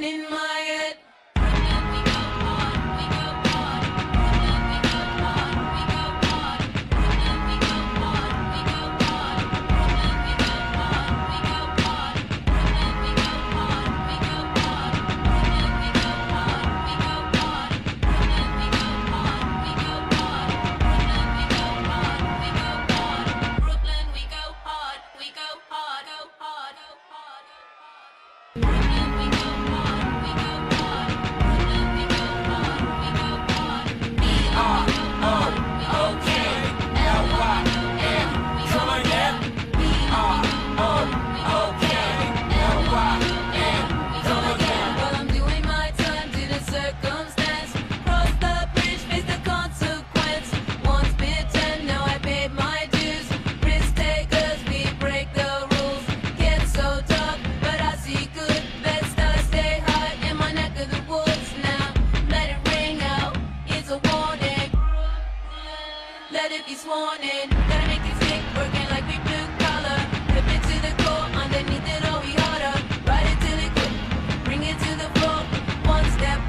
screaming in my head. Let it be sworn in. Gotta make it stick, working like we blue collar. Flip it to the core, underneath it all we harder. Ride it till it quit, bring it to the floor. One step,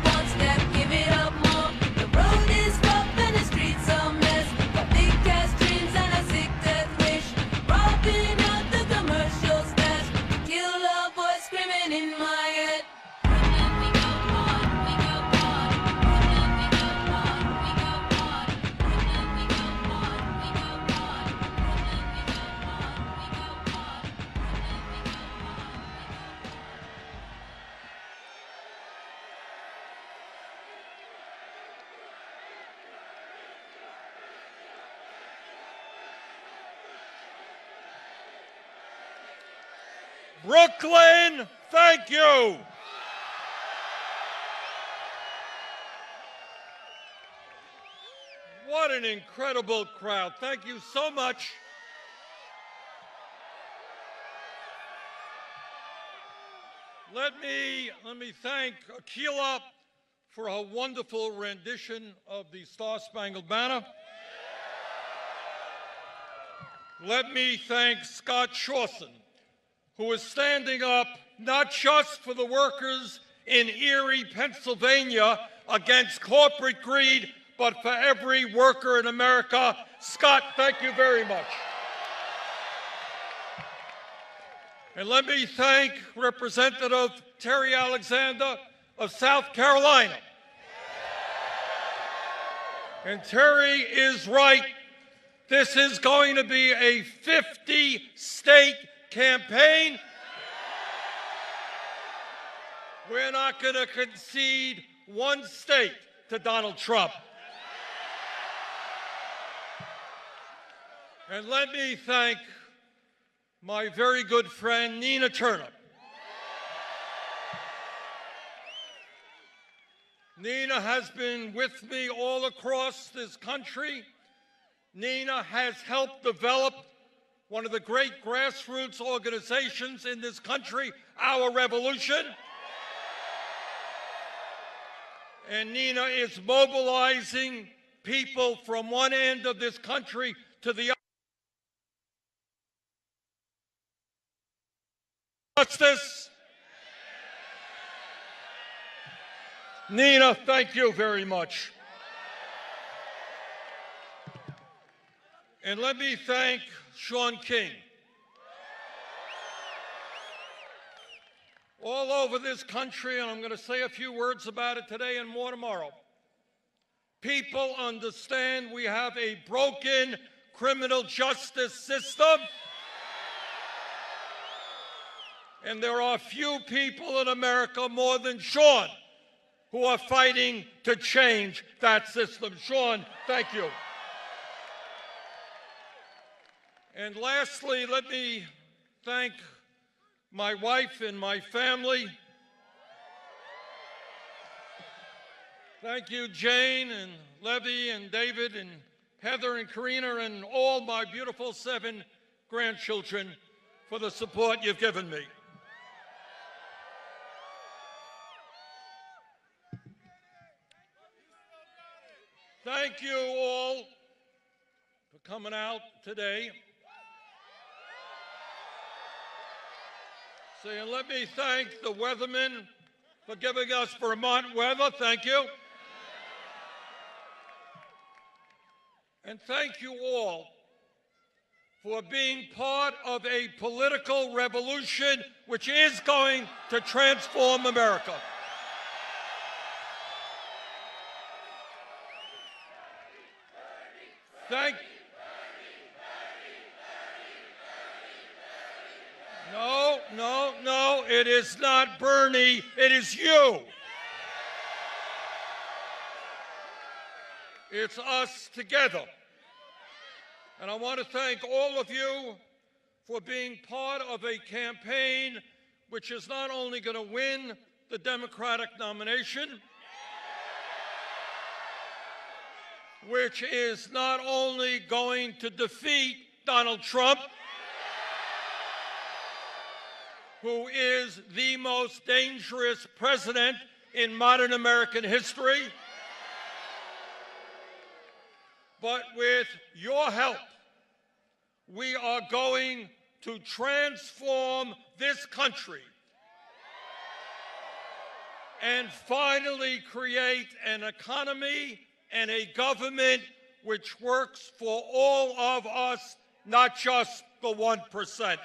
give it up more. The road is rough and the streets a mess. Got big cash dreams and a sick death wish. Robbing out the commercial stash. Killer voice screaming in my head. Brooklyn, thank you. What an incredible crowd. Thank you so much. Let me thank Akilah for her wonderful rendition of the Star-Spangled Banner. Let me thank Scott Shawson, who is standing up not just for the workers in Erie, Pennsylvania against corporate greed, but for every worker in America. Scott, thank you very much. And let me thank Representative Terry Alexander of South Carolina. And Terry is right. This is going to be a 50-state campaign. We're not going to concede one state to Donald Trump. And let me thank my very good friend, Nina Turner. Nina has been with me all across this country. Nina has helped develop one of the great grassroots organizations in this country, Our Revolution. And Nina is mobilizing people from one end of this country to the other. Justice. Nina, thank you very much. And let me thank Shaun King. All over this country, and I'm going to say a few words about it today and more tomorrow, people understand we have a broken criminal justice system. And there are few people in America more than Shaun who are fighting to change that system. Shaun, thank you. And lastly, let me thank my wife and my family. Thank you, Jane and Levy and David and Heather and Karina and all my beautiful 7 grandchildren for the support you've given me. Thank you all for coming out today. So let me thank the weathermen for giving us Vermont weather. Thank you. And thank you all for being part of a political revolution which is going to transform America. No, it is not Bernie, it is you. It's us together. And I want to thank all of you for being part of a campaign which is not only going to win the Democratic nomination, which is not only going to defeat Donald Trump, who is the most dangerous president in modern American history, but with your help, we are going to transform this country and finally create an economy and a government which works for all of us, not just the 1%.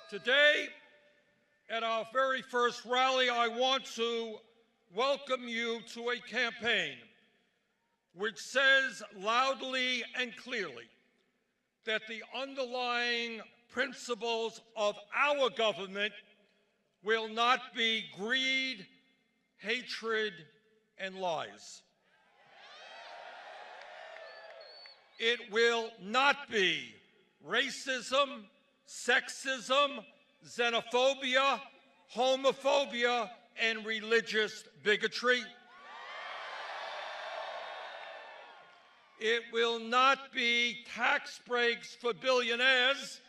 Today, at our very first rally, I want to welcome you to a campaign which says loudly and clearly that the underlying principles of our government will not be greed, hatred, and lies. It will not be racism, sexism, xenophobia, homophobia, and religious bigotry. It will not be tax breaks for billionaires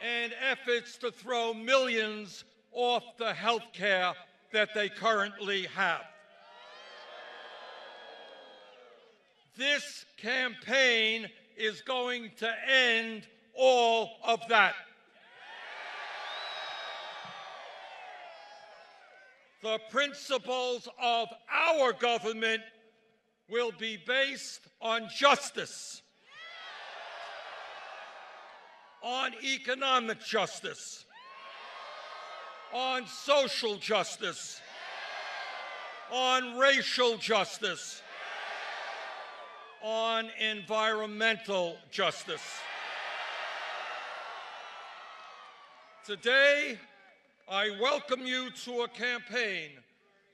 and efforts to throw millions off the health care that they currently have. This campaign is going to end all of that. The principles of our government will be based on justice, on economic justice, on social justice, on racial justice, on environmental justice. Today, I welcome you to a campaign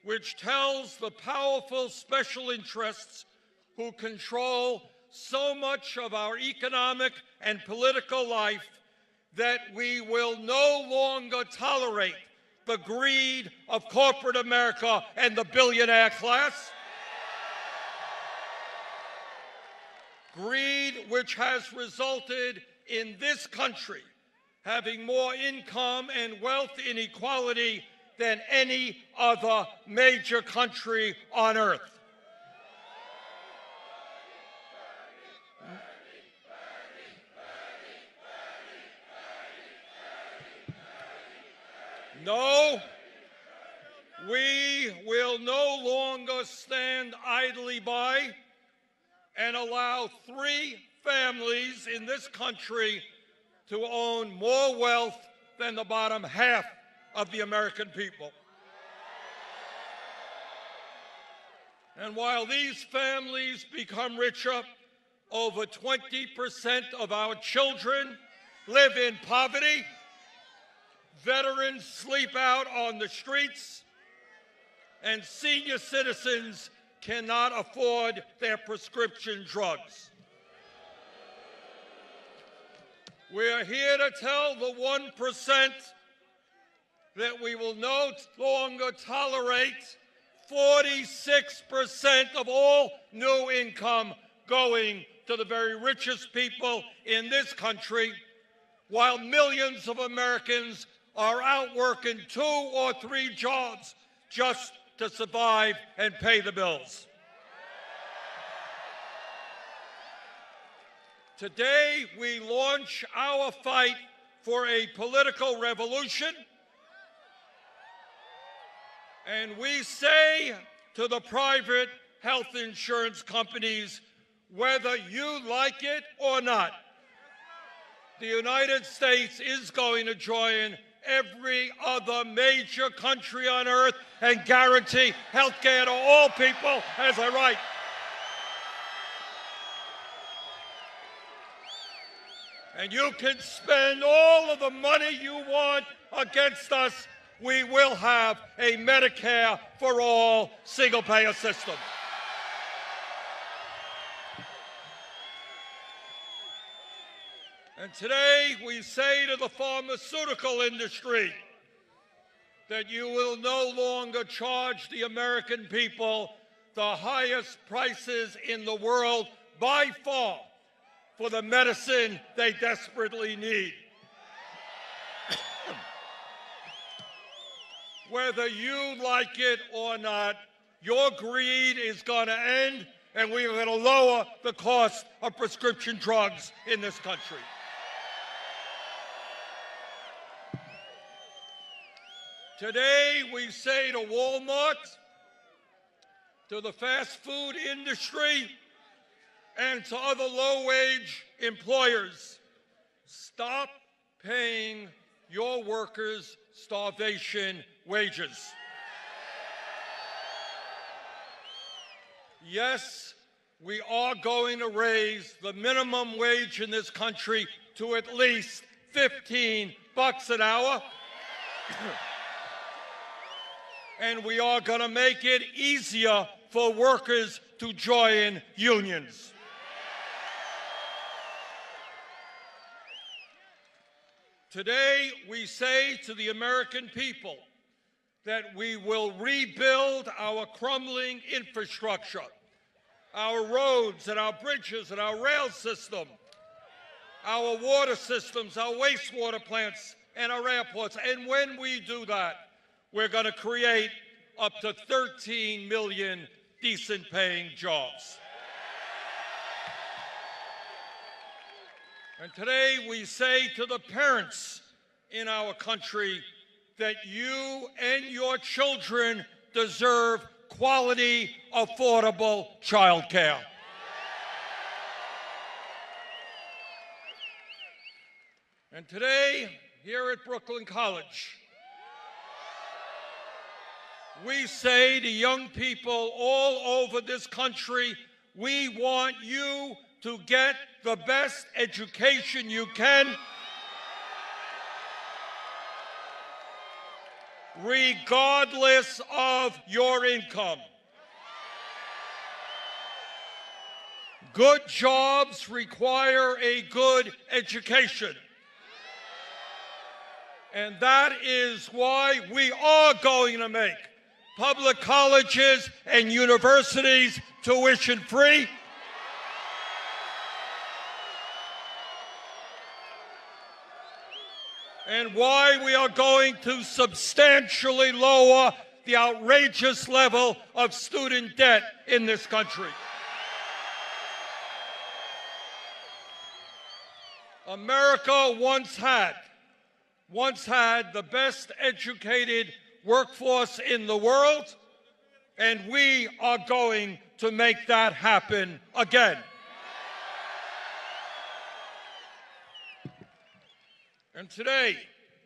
which tells the powerful special interests who control so much of our economic and political life that we will no longer tolerate the greed of corporate America and the billionaire class. Greed which has resulted in this country having more income and wealth inequality than any other major country on earth. No, we will no longer stand idly by and allow 3 families in this country to own more wealth than the bottom half of the American people. And while these families become richer, over 20% of our children live in poverty, veterans sleep out on the streets, and senior citizens cannot afford their prescription drugs. We're here to tell the 1% that we will no longer tolerate 46% of all new income going to the very richest people in this country, while millions of Americans are out working 2 or 3 jobs just to survive and pay the bills. Today, we launch our fight for a political revolution, and we say to the private health insurance companies, whether you like it or not, the United States is going to join every other major country on earth and guarantee health care to all people as a right. And you can spend all of the money you want against us. We will have a Medicare for all single-payer system. And today we say to the pharmaceutical industry that you will no longer charge the American people the highest prices in the world by far for the medicine they desperately need. Whether you like it or not, your greed is going to end, and we are going to lower the cost of prescription drugs in this country. Today, we say to Walmart, to the fast food industry, and to other low-wage employers, stop paying your workers starvation wages. Yes, we are going to raise the minimum wage in this country to at least $15 an hour. And we are going to make it easier for workers to join unions. Today, we say to the American people that we will rebuild our crumbling infrastructure, our roads and our bridges and our rail system, our water systems, our wastewater plants, and our airports. And when we do that, we're going to create up to 13 million decent-paying jobs. And today we say to the parents in our country that you and your children deserve quality, affordable child care. And today, here at Brooklyn College, we say to young people all over this country, we want you to get the best education you can, regardless of your income. Good jobs require a good education. And that is why we are going to make public colleges and universities tuition-free. And why we are going to substantially lower the outrageous level of student debt in this country. America once had the best educated workforce in the world, and we are going to make that happen again. And today,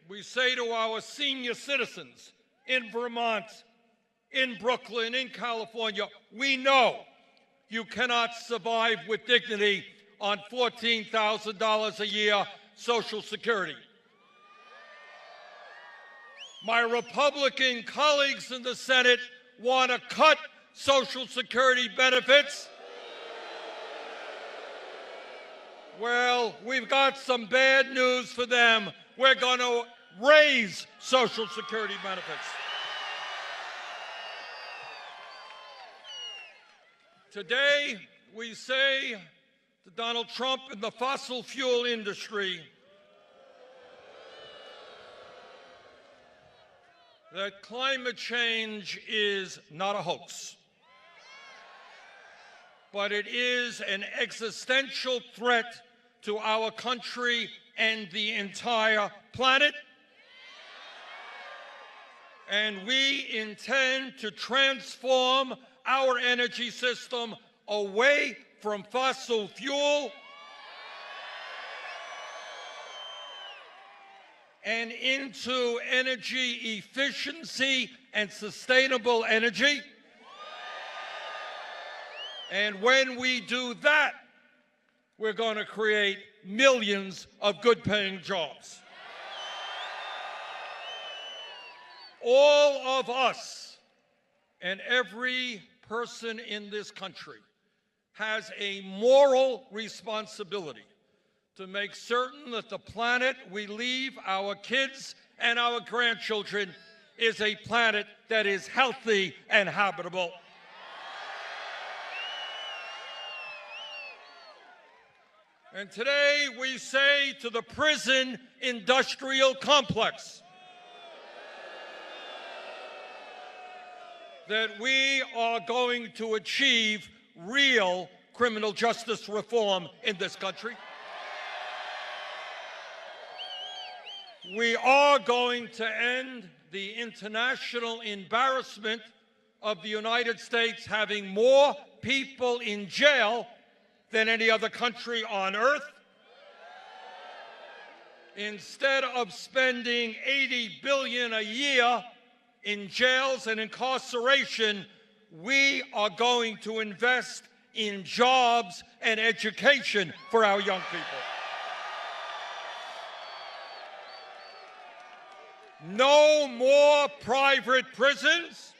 we say to our senior citizens in Vermont, in Brooklyn, in California, we know you cannot survive with dignity on $14,000 a year Social Security. My Republican colleagues in the Senate want to cut Social Security benefits. Well, we've got some bad news for them. We're going to raise Social Security benefits. Today, we say to Donald Trump and the fossil fuel industry that climate change is not a hoax, but it is an existential threat to our country and the entire planet. And we intend to transform our energy system away from fossil fuel and into energy efficiency and sustainable energy. And when we do that, we're going to create millions of good-paying jobs. All of us and every person in this country has a moral responsibility to make certain that the planet we leave our kids and our grandchildren is a planet that is healthy and habitable. And today we say to the prison industrial complex that we are going to achieve real criminal justice reform in this country. We are going to end the international embarrassment of the United States having more people in jail than any other country on earth. Instead of spending $80 billion a year in jails and incarceration, we are going to invest in jobs and education for our young people. No more private prisons.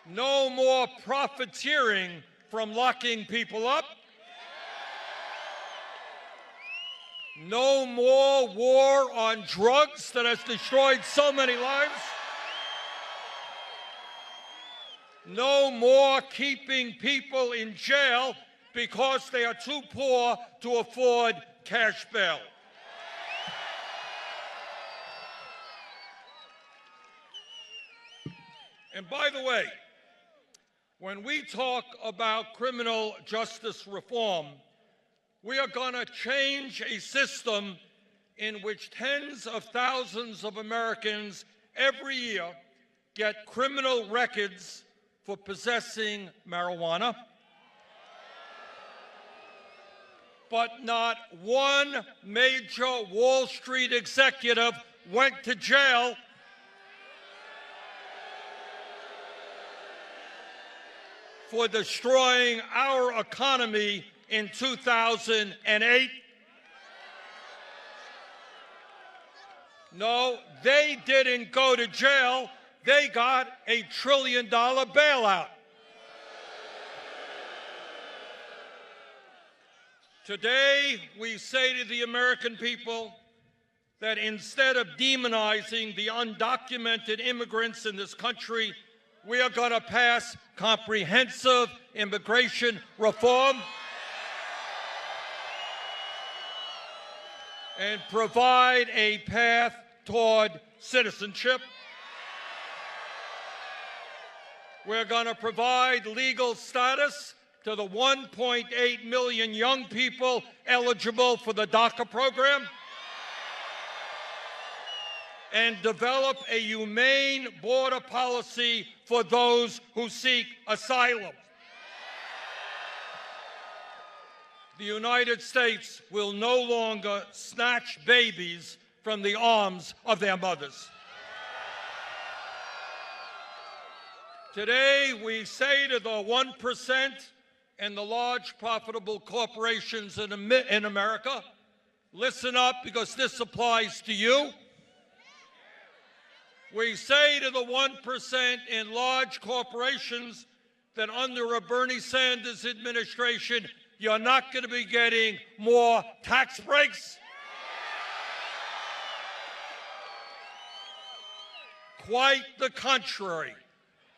No more profiteering from locking people up. No more war on drugs that has destroyed so many lives. No more keeping people in jail because they are too poor to afford cash bail. And by the way, when we talk about criminal justice reform, we are going to change a system in which tens of thousands of Americans every year get criminal records for possessing marijuana, but not one major Wall Street executive went to jail for destroying our economy in 2008. No, they didn't go to jail. They got a $1 trillion bailout. Today, we say to the American people that instead of demonizing the undocumented immigrants in this country, we are going to pass comprehensive immigration reform and provide a path toward citizenship. We're going to provide legal status to the 1.8 million young people eligible for the DACA program and develop a humane border policy for those who seek asylum. The United States will no longer snatch babies from the arms of their mothers. Today, we say to the 1% and the large profitable corporations in America, listen up because this applies to you. We say to the 1% in large corporations that under a Bernie Sanders administration, you're not going to be getting more tax breaks. Quite the contrary.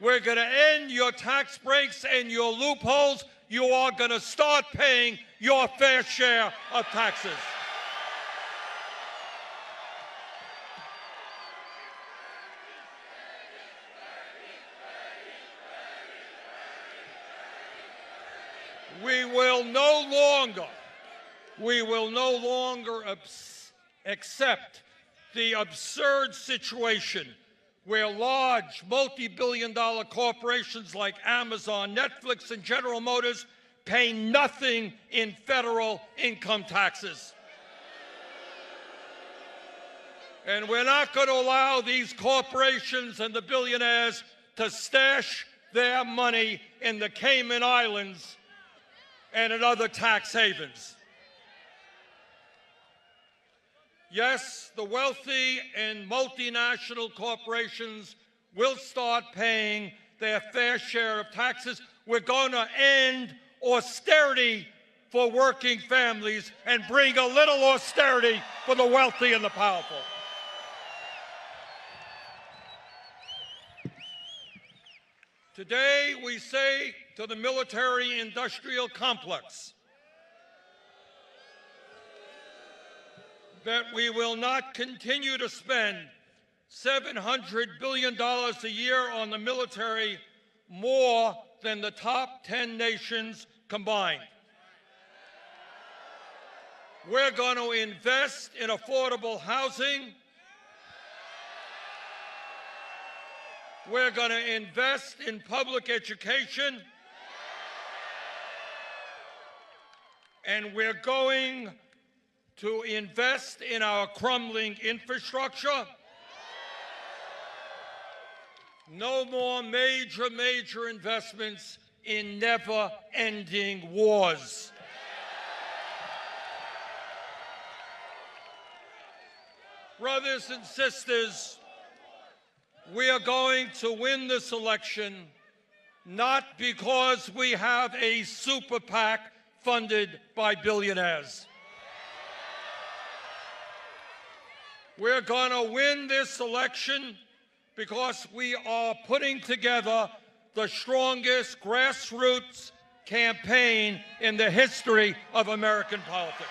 We're going to end your tax breaks and your loopholes. You are going to start paying your fair share of taxes. We will no longer accept the absurd situation where large multi-billion-dollar corporations like Amazon, Netflix, and General Motors pay nothing in federal income taxes. And we're not going to allow these corporations and the billionaires to stash their money in the Cayman Islands and in other tax havens. Yes, the wealthy and multinational corporations will start paying their fair share of taxes. We're going to end austerity for working families and bring a little austerity for the wealthy and the powerful. Today, we say to the military-industrial complex that we will not continue to spend $700 billion a year on the military, more than the top 10 nations combined. We're going to invest in affordable housing. We're going to invest in public education. And we're going to invest in our crumbling infrastructure. No more major investments in never-ending wars. Brothers and sisters, we are going to win this election not because we have a super PAC funded by billionaires. We're going to win this election because we are putting together the strongest grassroots campaign in the history of American politics.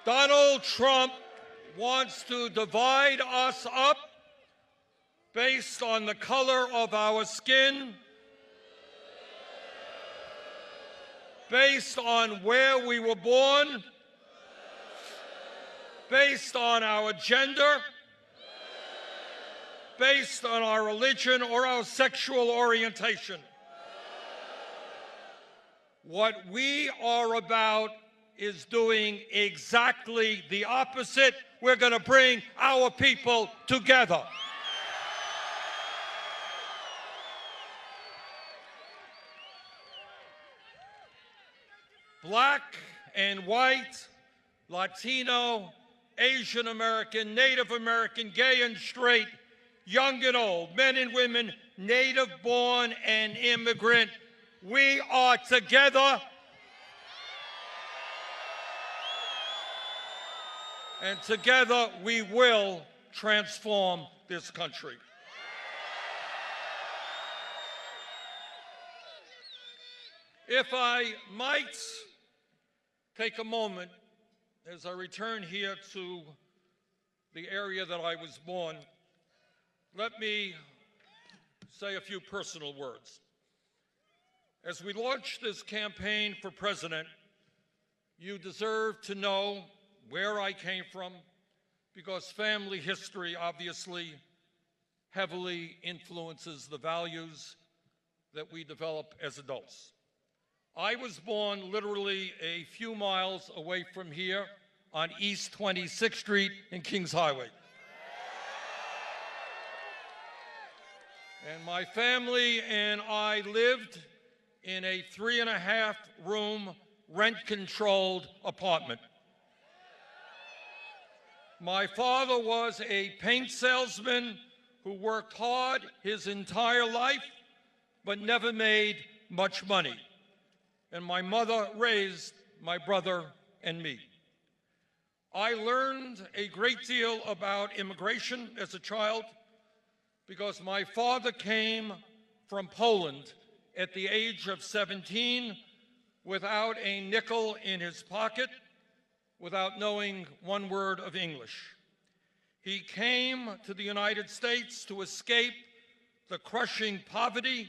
Donald Trump wants to divide us up based on the color of our skin, based on where we were born, based on our gender, based on our religion or our sexual orientation. What we are about is doing exactly the opposite. We're going to bring our people together. Black and white, Latino, Asian American, Native American, gay and straight, young and old, men and women, native born and immigrant, we are together. And together we will transform this country. If I might take a moment as I return here to the area that I was born, let me say a few personal words. As we launch this campaign for president, you deserve to know where I came from, because family history obviously heavily influences the values that we develop as adults. I was born literally a few miles away from here on East 26th Street in Kings Highway. And my family and I lived in a 3.5-room rent-controlled apartment. My father was a paint salesman who worked hard his entire life, but never made much money. And my mother raised my brother and me. I learned a great deal about immigration as a child because my father came from Poland at the age of 17 without a nickel in his pocket, without knowing one word of English. He came to the United States to escape the crushing poverty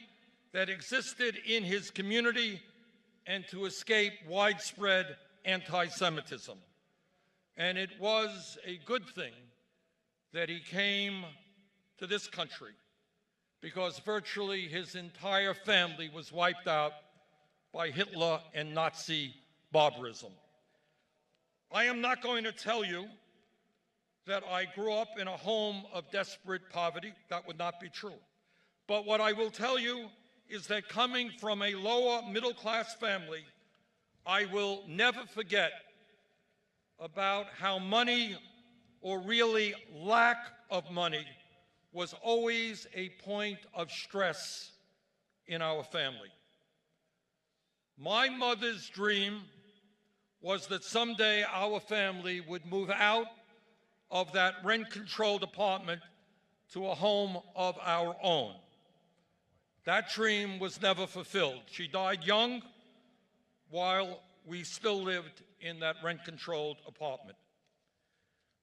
that existed in his community and to escape widespread anti-Semitism. And it was a good thing that he came to this country, because virtually his entire family was wiped out by Hitler and Nazi barbarism. I am not going to tell you that I grew up in a home of desperate poverty. That would not be true. But what I will tell you is that coming from a lower middle-class family, I will never forget about how money, or really lack of money, was always a point of stress in our family. My mother's dream was that someday our family would move out of that rent-controlled apartment to a home of our own. That dream was never fulfilled. She died young while we still lived in that rent-controlled apartment.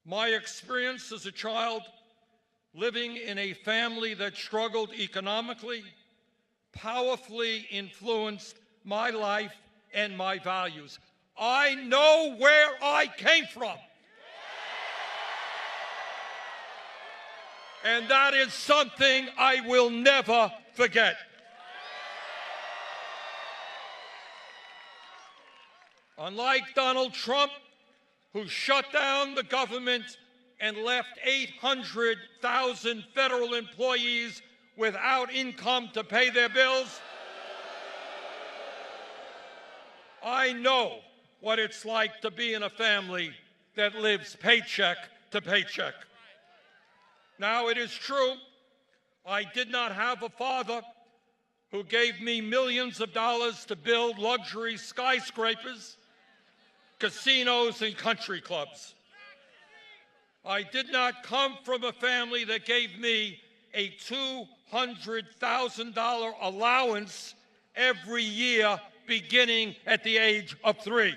My experience as a child living in a family that struggled economically powerfully influenced my life and my values. I know where I came from. And that is something I will never forget. Unlike Donald Trump, who shut down the government and left 800,000 federal employees without income to pay their bills, I know what it's like to be in a family that lives paycheck to paycheck. Now, it is true, I did not have a father who gave me millions of dollars to build luxury skyscrapers, casinos, and country clubs. I did not come from a family that gave me a $200,000 allowance every year beginning at the age of 3.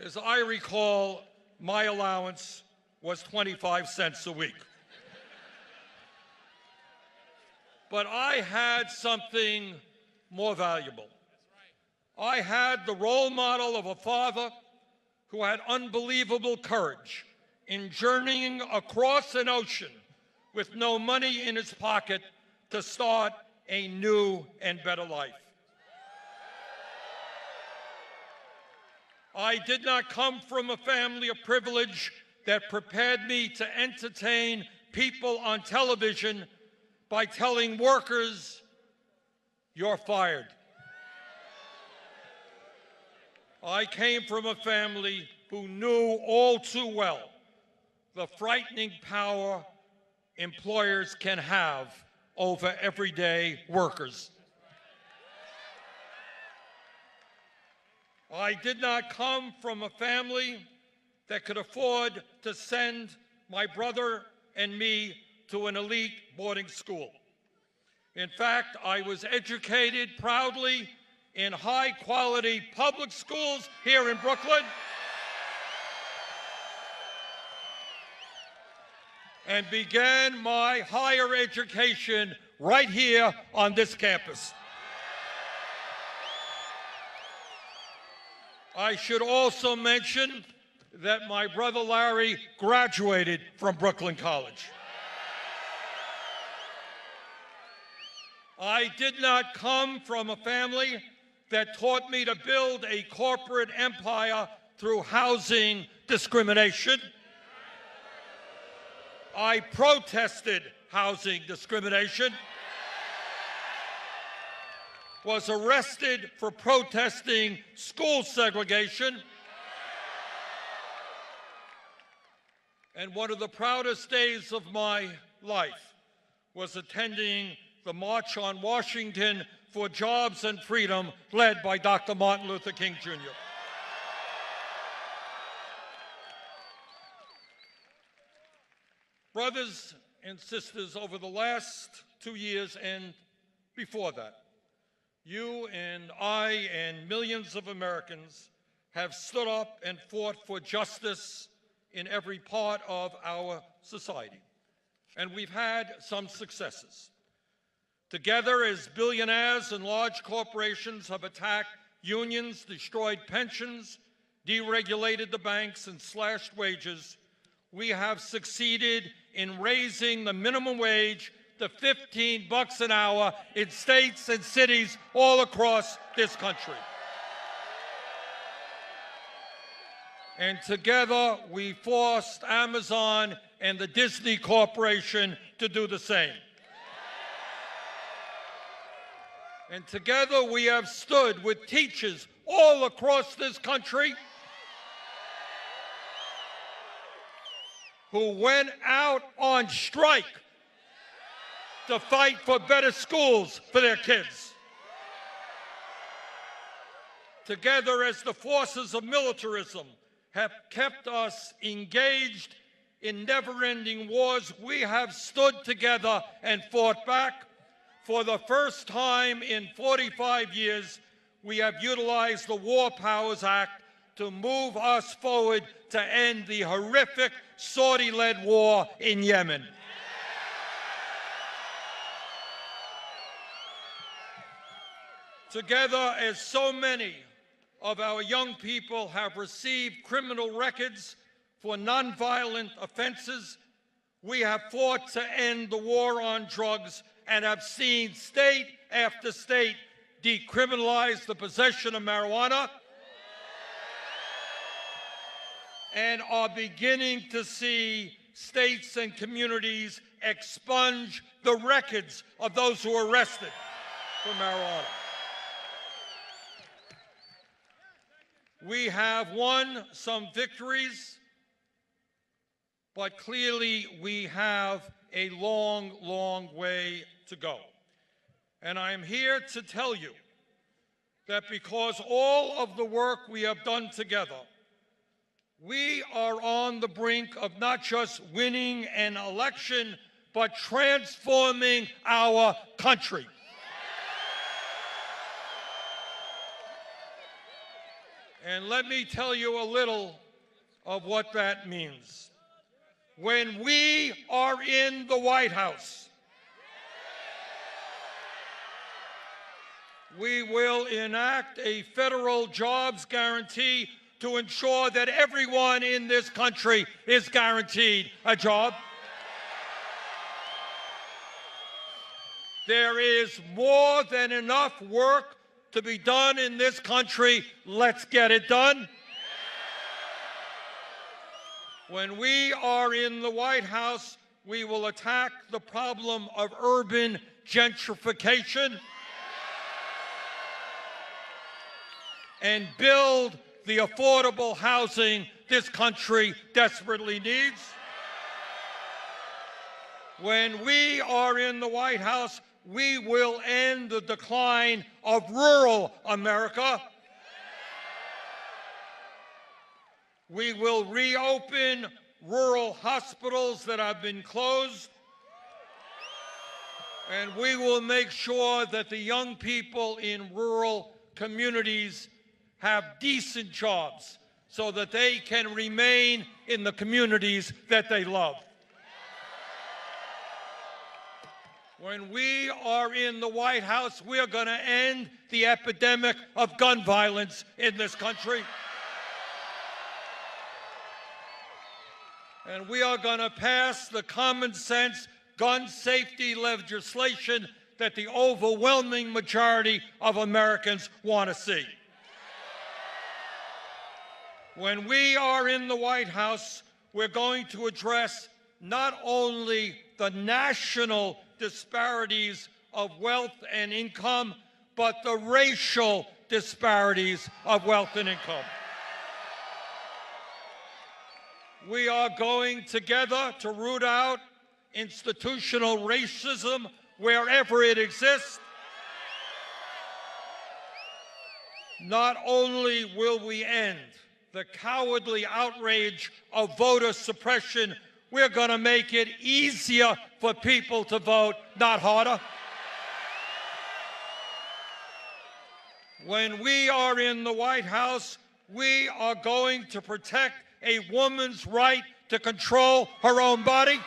As I recall, my allowance was 25 cents a week. But I had something more valuable. I had the role model of a father who had unbelievable courage in journeying across an ocean with no money in his pocket to start a new and better life. I did not come from a family of privilege that prepared me to entertain people on television by telling workers, "You're fired." I came from a family who knew all too well the frightening power employers can have over everyday workers. I did not come from a family that could afford to send my brother and me to an elite boarding school. In fact, I was educated proudly in high-quality public schools here in Brooklyn, and began my higher education right here on this campus. I should also mention that my brother Larry graduated from Brooklyn College. I did not come from a family that taught me to build a corporate empire through housing discrimination. I protested housing discrimination, was arrested for protesting school segregation, and one of the proudest days of my life was attending the March on Washington for Jobs and Freedom led by Dr. Martin Luther King, Jr. Brothers and sisters, over the last 2 years and before that, you and I and millions of Americans have stood up and fought for justice in every part of our society. and we've had some successes. Together, as billionaires and large corporations have attacked unions, destroyed pensions, deregulated the banks, and slashed wages, we have succeeded in raising the minimum wage to $15 an hour in states and cities all across this country. And together, we forced Amazon and the Disney Corporation to do the same. And together, we have stood with teachers all across this country who went out on strike to fight for better schools for their kids. Together, as the forces of militarism have kept us engaged in never-ending wars, we have stood together and fought back. For the first time in 45 years, we have utilized the War Powers Act to move us forward to end the horrific Saudi-led war in Yemen. Together, as so many of our young people have received criminal records for nonviolent offenses, we have fought to end the war on drugs and have seen state after state decriminalize the possession of marijuana and are beginning to see states and communities expunge the records of those who are arrested for marijuana. We have won some victories, but clearly we have a long, long way to go. And I am here to tell you that because all of the work we have done together, we are on the brink of not just winning an election, but transforming our country. And let me tell you a little of what that means. When we are in the White House, we will enact a federal jobs guarantee to ensure that everyone in this country is guaranteed a job. There is more than enough work to be done in this country. Let's get it done. When we are in the White House, we will attack the problem of urban gentrification and build the affordable housing this country desperately needs. When we are in the White House, we will end the decline of rural America. We will reopen rural hospitals that have been closed. And we will make sure that the young people in rural communities have decent jobs so that they can remain in the communities that they love. When we are in the White House, we are going to end the epidemic of gun violence in this country. And we are going to pass the common sense gun safety legislation that the overwhelming majority of Americans want to see. When we are in the White House, we're going to address not only the national disparities of wealth and income, but the racial disparities of wealth and income. We are going together to root out institutional racism wherever it exists. Not only will we end the cowardly outrage of voter suppression, we're going to make it easier for people to vote, not harder. When we are in the White House, we are going to protect a woman's right to control her own body.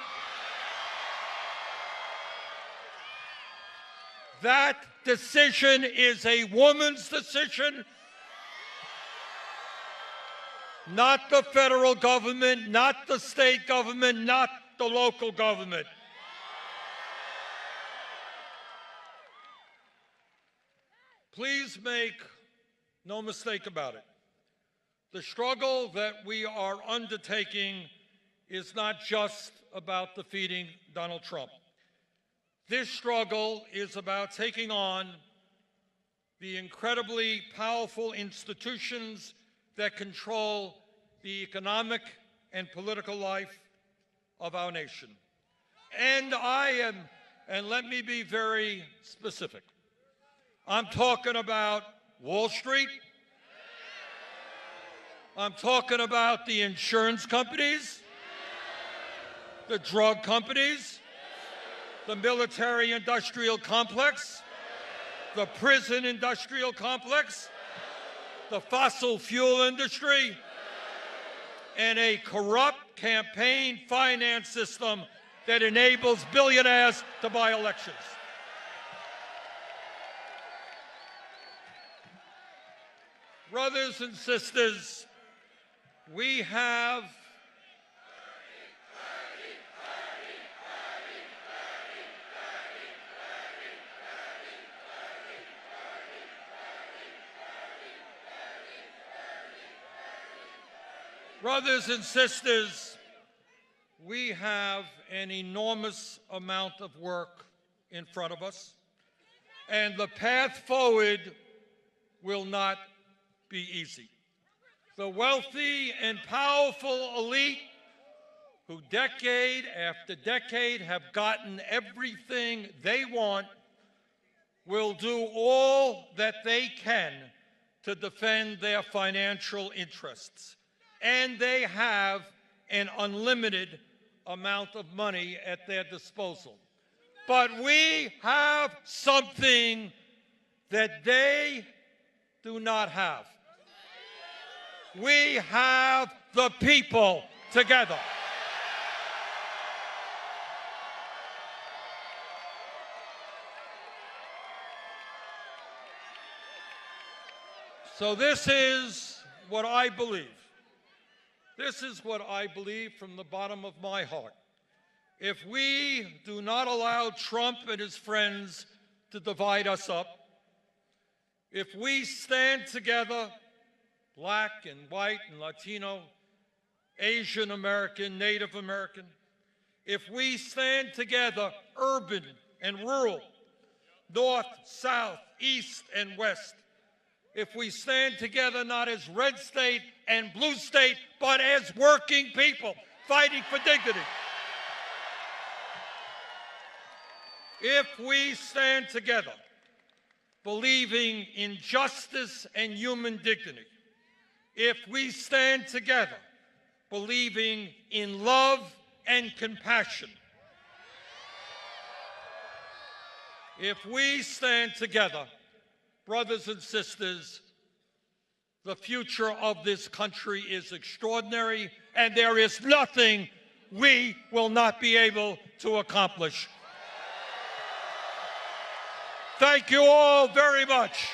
That decision is a woman's decision, not the federal government, not the state government, not the local government. Please make no mistake about it. The struggle that we are undertaking is not just about defeating Donald Trump. This struggle is about taking on the incredibly powerful institutions that control the economic and political life of our nation. And let me be very specific. I'm talking about Wall Street. I'm talking about the insurance companies, the drug companies, the military-industrial complex, the prison-industrial complex, the fossil fuel industry, and a corrupt campaign finance system that enables billionaires to buy elections. Brothers and sisters, we have Brothers and sisters, we have an enormous amount of work in front of us, and the path forward will not be easy. The wealthy and powerful elite who decade after decade have gotten everything they want will do all that they can to defend their financial interests. And they have an unlimited amount of money at their disposal. But we have something that they do not have. We have the people together. So this is what I believe. This is what I believe from the bottom of my heart. If we do not allow Trump and his friends to divide us up, if we stand together, Black and white and Latino, Asian American, Native American, if we stand together, urban and rural, North, South, East, and West, if we stand together not as red state and blue state, but as working people fighting for dignity. If we stand together believing in justice and human dignity, if we stand together believing in love and compassion, if we stand together, brothers and sisters, the future of this country is extraordinary, and there is nothing we will not be able to accomplish. Thank you all very much.